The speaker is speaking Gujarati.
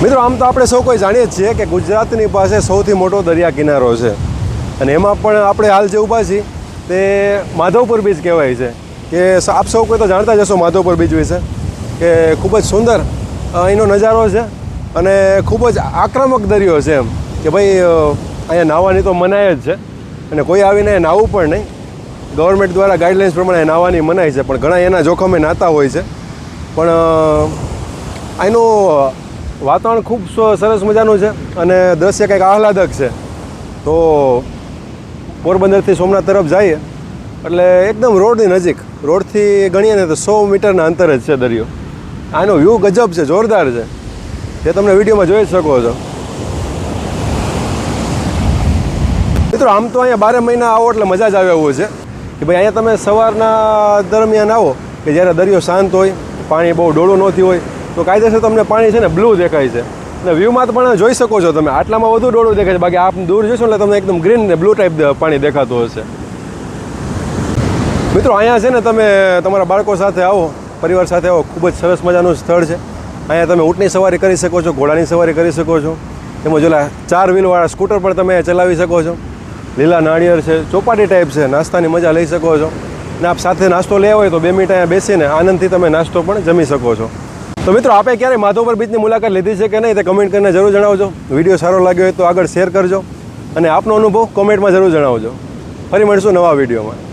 મિત્રો આમ તો આપણે સૌ કોઈ જાણીએ જ છીએ કે ગુજરાતની પાસે સૌથી મોટો દરિયા કિનારો છે અને એમાં પણ આપણે હાલ જે ઊભા છીએ તે માધવપુર બીચ કહેવાય છે કે આપ સૌ કોઈ તો જાણતા જ હશો માધવપુર બીચ વિશે કે ખૂબ જ સુંદર અહીંનો નજારો છે અને ખૂબ જ આક્રમક દરિયો છે એમ કે ભાઈ અહીંયા નાહવાની તો મનાય જ છે અને કોઈ આવીને નાહવું પણ નહીં. ગવર્મેન્ટ દ્વારા ગાઈડલાઇન્સ પ્રમાણે નાહવાની મનાય છે પણ ઘણા એના જોખમે નાહતા હોય છે. પણ અહીંનું વાતાવરણ ખૂબ સરસ મજાનું છે અને દ્રશ્ય કંઈક આહલાદક છે. તો પોરબંદરથી સોમનાથ તરફ જઈએ એટલે એકદમ રોડની નજીક, રોડથી ગણીએ ને તો 100 મીટરના અંતરે જ છે દરિયો. આનો વ્યૂ ગજબ છે, જોરદાર છે, જે તમને વિડીયોમાં જોઈ જ શકો છો. મિત્રો આમ તો અહીંયા 12 મહિના આવો એટલે મજા જ આવે એવું છે કે ભાઈ અહીંયા તમે સવારના દરમિયાન આવો કે જ્યારે દરિયો શાંત હોય, પાણી બહુ ડોળું નથી હોય તો કાયદેસર તમને પાણી છે ને બ્લુ દેખાય છે અને વ્યૂમાં પણ જોઈ શકો છો તમે. આટલામાં વધુ ડોળું દેખાય છે, બાકી આપ દૂર જોશો એટલે તમને એકદમ ગ્રીન ને બ્લુ ટાઈપ પાણી દેખાતું હશે. મિત્રો અહીંયા છે ને તમે તમારા બાળકો સાથે આવો, પરિવાર સાથે આવો, ખૂબ જ સરસ મજાનું સ્થળ છે. અહીંયા તમે ઊંટની સવારી કરી શકો છો, ઘોડાની સવારી કરી શકો છો, તેમજ ઓલા 4 વ્હીલવાળા સ્કૂટર પણ તમે ચલાવી શકો છો. લીલા નાળિયેર છે, ચોપાટી ટાઈપ છે, નાસ્તાની મજા લઈ શકો છો. અને આપ સાથે નાસ્તો લેવો હોય તો 2 મિનિટ અહીંયા બેસીને આનંદથી તમે નાસ્તો પણ જમી શકો છો. તો મિત્રો આપણે ક્યારેય માધવપુર બીચની મુલાકાત લીધી છે કે નહીં તે કમેન્ટ કરીને જરૂર જણાવજો. વિડીયો સારો લાગ્યો હોય તો આગળ શેર કરજો અને આપનો અનુભવ કોમેન્ટમાં જરૂર જણાવજો. ફરી મળીશું નવા વિડીયોમાં.